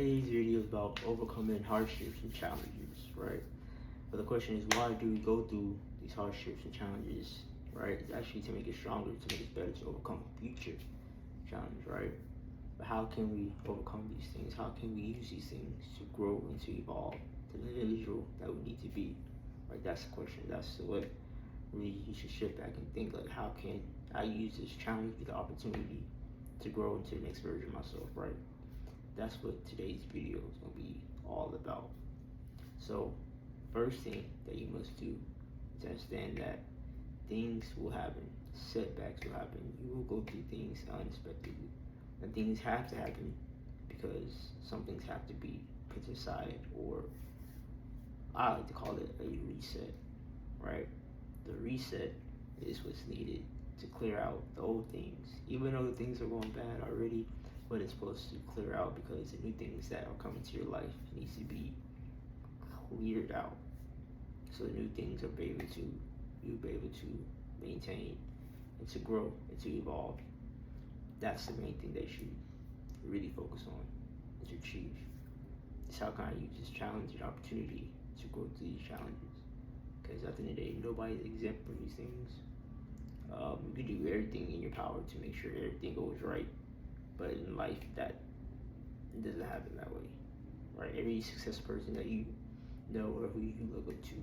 Today's video is about overcoming hardships and challenges, right? But the question is, why do we go through these hardships and challenges, right? It's actually to make us stronger, to make us better, to overcome future challenges, right? But how can we overcome these things? How can we use these things to grow and to evolve to the individual that we need to be, right? That's the question. That's the way really you should shift back and think, like, how can I use this challenge with the opportunity to grow into the next version of myself, right? That's what today's video is going to be all about. So, first thing that you must do is understand that things will happen, setbacks will happen. You will go through things unexpectedly, and things have to happen because some things have to be put aside, or I like to call it a reset, right? The reset is what's needed to clear out the old things, even though the things are going bad already. But it's supposed to clear out because the new things that are coming to your life needs to be cleared out. So the new things you'll be able to maintain and to grow and to evolve. That's the main thing that you should really focus on and to achieve. It's how can I use this challenge and opportunity to grow through these challenges. Because at the end of the day, nobody's exempt from these things. You can do everything in your power to make sure everything goes right. But in life, that it doesn't happen that way, right? Every successful person that you know or who you look up to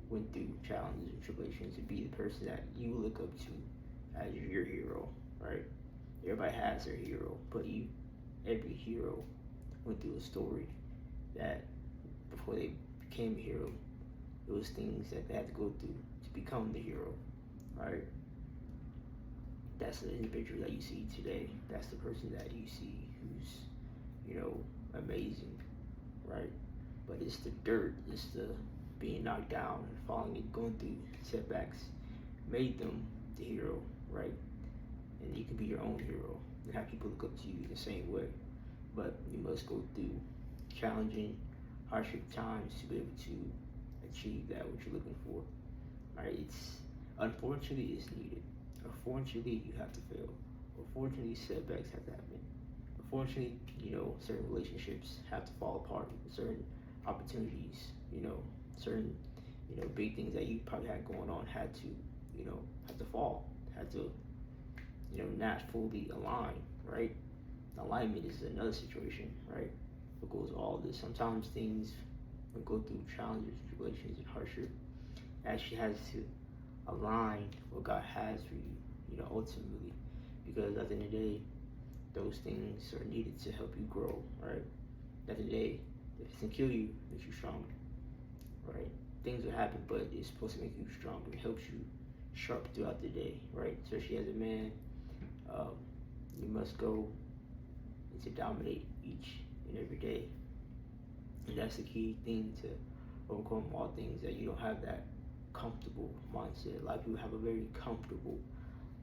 went through challenges and tribulations to be the person that you look up to as your hero, right? Everybody has their hero, but every hero went through a story that before they became a hero, it was things that they had to go through to become the hero, right? That's the individual that you see today. That's the person that you see who's, amazing, right? But it's the dirt, it's the being knocked down and falling and going through setbacks made them the hero, right? And you can be your own hero and have people look up to you the same way. But you must go through challenging, hardship times to be able to achieve that what you're looking for, right? Unfortunately, it's needed. Unfortunately, you have to fail. Unfortunately, setbacks have to happen. Unfortunately, certain relationships have to fall apart. Certain opportunities, certain, big things that you probably had going on had to, have to fall. Had to, not fully align, right? Alignment is another situation, right? What goes all this. Sometimes things will go through challenges, tribulations, and hardship. Actually has to align what God has for you, ultimately. Because at the end of the day, those things are needed to help you grow, right? At the end of the day, if it doesn't kill you, it makes you stronger, right? Things will happen, but it's supposed to make you stronger. It helps you sharp throughout the day, right? Especially as a man, you must go and to dominate each and every day. And that's the key thing to overcome all things, that you don't have that comfortable mindset. A lot of people have a very comfortable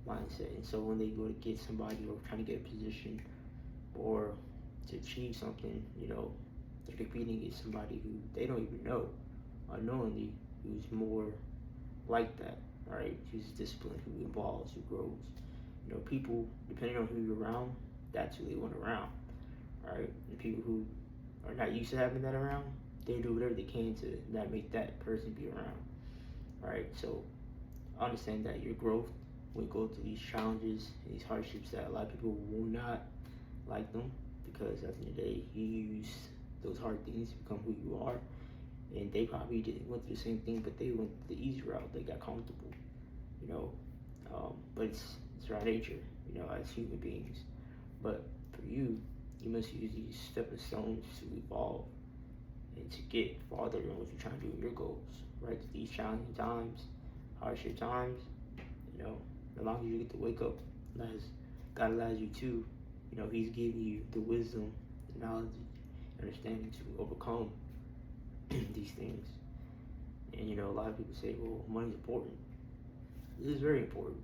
mindset, and so when they go to get somebody or trying to get a position or to achieve something, they're competing against somebody who they don't even know unknowingly, who's more like that, right? Who's disciplined, who evolves, who grows. People, depending on who you're around, that's who they want around, right? And people who are not used to having that around, they do whatever they can to not make that person be around. Right, so understand that your growth will go through these challenges and these hardships that a lot of people will not like them, because at the end of the day, you use those hard things to become who you are, and they probably went through the same thing, but they went the easy route. They got comfortable, but it's our nature, as human beings. But for you, you must use these stepping stones to evolve and to get farther in what you're trying to do in your goals, right? These challenging times, hardship times, as long as you get to wake up, as God allows you to, He's giving you the wisdom, the knowledge, understanding to overcome these things. And a lot of people say, well, money's important. This is very important.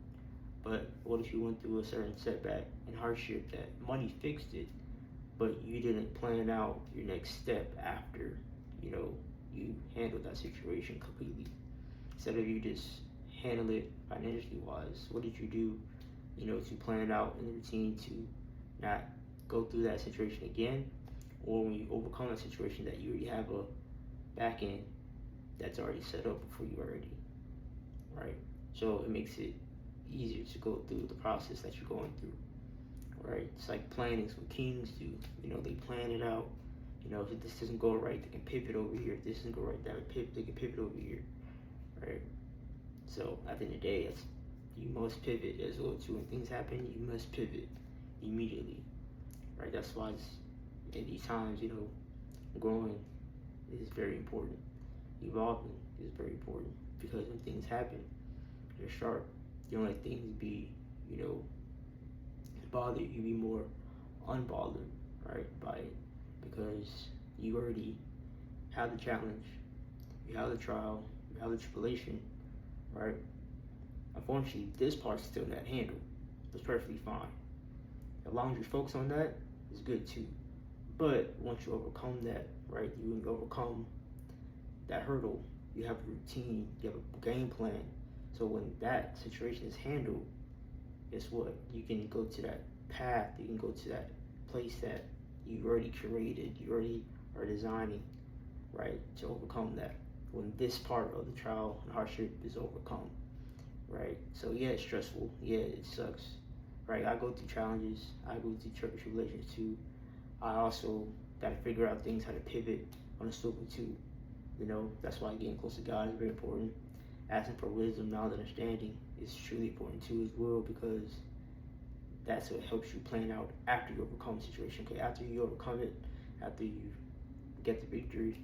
But what if you went through a certain setback and hardship that money fixed it, but you didn't plan out your next step after, you handled that situation completely? Instead of you just handle it financially wise, what did you do, to plan out in the routine to not go through that situation again, or when you overcome a situation that you already have a back end that's already set up for you already, right? So it makes it easier to go through the process that you're going through, right? It's like planning. Is what kings do. They plan it out. If this doesn't go right, they can pivot over here. If this doesn't go right, they can pivot over here, right? So at the end of the day, you must pivot as well too. When things happen, you must pivot immediately, right? That's why in these times, growing is very important. Evolving is very important because when things happen, you're sharp. You don't let things be, bother you. You be more unbothered, right, by it because you already have the challenge, you have the trial, you have the tribulation, right? Unfortunately, this part's still not handled. It's perfectly fine. As long as you focus on that, it's good too. But once you overcome that, right, you overcome that hurdle, you have a routine, you have a game plan. So when that situation is handled, guess what? You can go to that path, you can go to that place that you already created, you already are designing, right, to overcome that. When this part of the trial and hardship is overcome, right? So yeah, it's stressful. Yeah, it sucks, right? I go through challenges. I go through tribulations too. I also got to figure out things how to pivot on a silver too. That's why getting close to God is very important. Asking for wisdom, knowledge, understanding is truly important too as well because that's what helps you plan out after you overcome the situation. Okay, after you overcome it, after you get the victory,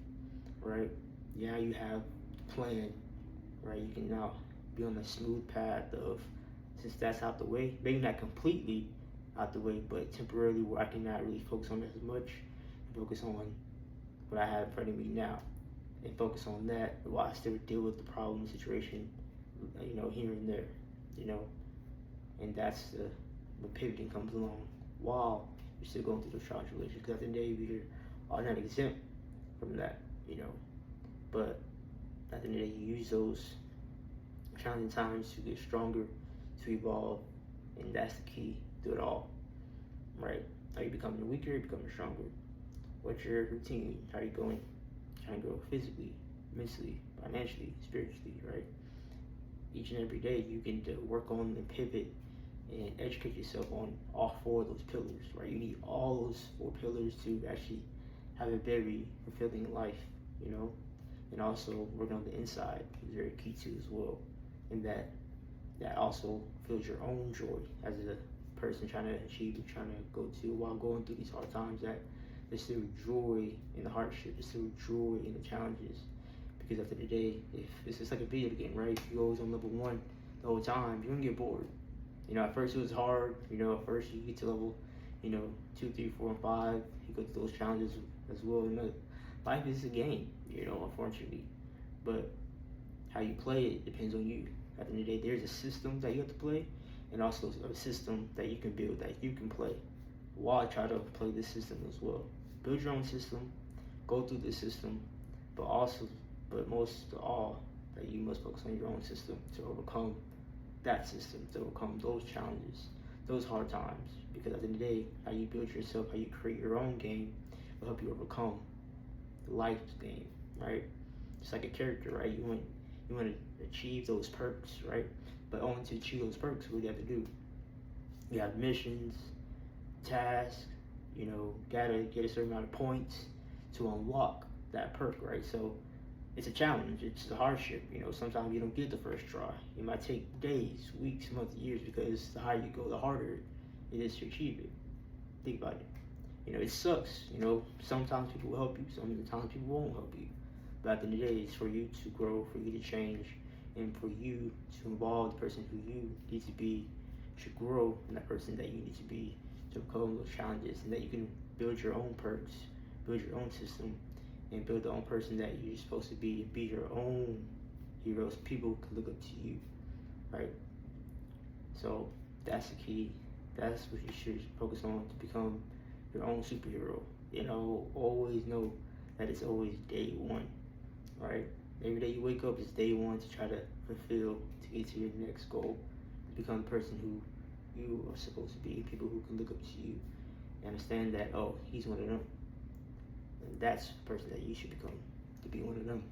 right? Yeah, you have a plan, right? You can now be on a smooth path of, since that's out the way, maybe not completely out the way, but temporarily where I can not really focus on it as much and focus on what I have in front of me now and focus on that while I still deal with the problem situation, here and there, and that's when pivoting comes along while you're still going through those trials and tribulations. Because at the end of the day, we are not exempt from that, but at the end of the day, you use those challenging times to get stronger, to evolve, and that's the key to it all, right? Are you becoming weaker? Are you becoming stronger? What's your routine? How are you going? Trying to grow physically, mentally, financially, spiritually, right? Each and every day you can work on and pivot and educate yourself on all four of those pillars, right? You need all those four pillars to actually have a very fulfilling life, and also working on the inside is very key too as well. And that also feels your own joy as a person trying to achieve and trying to go to while going through these hard times, that there's still joy in the hardship, there's still joy in the challenges. Because at the end of the day, if it's just like a video game, right? If you're always on level 1 the whole time, you're gonna get bored. At first it was hard, at first you get to level, 2, 3, 4, and 5, you go through those challenges as well. Life is a game, unfortunately. But how you play it depends on you. At the end of the day, there's a system that you have to play, and also a system that you can build, that you can play. While I try to play this system as well. Build your own system, go through the system, but most of all, that you must focus on your own system to overcome that system, to overcome those challenges, those hard times. Because at the end of the day, how you build yourself, how you create your own game, will help you overcome life's game, right? It's like a character, right? You want to achieve those perks, right? But only to achieve those perks, what do you have to do? You have missions, tasks, gotta get a certain amount of points to unlock that perk, right? So it's a challenge, it's a hardship. Sometimes you don't get the first try. It might take days, weeks, months, years, because the higher you go, the harder it is to achieve it. Think about it. It sucks. Sometimes people will help you, sometimes people won't help you. But at the end of the day, it's for you to grow, for you to change, and for you to involve the person who you need to be to grow in that person that you need to be to overcome those challenges, and that you can build your own perks, build your own system, and build the own person that you're supposed to be your own heroes. People can look up to you, right? So that's the key. That's what you should focus on to become your own superhero. Always know that it's always day one, right? Every day you wake up is day one to try to fulfill, to get to your next goal, to become the person who you are supposed to be. People who can look up to you and understand that, oh, he's one of them. that's the person that you should become to be one of them.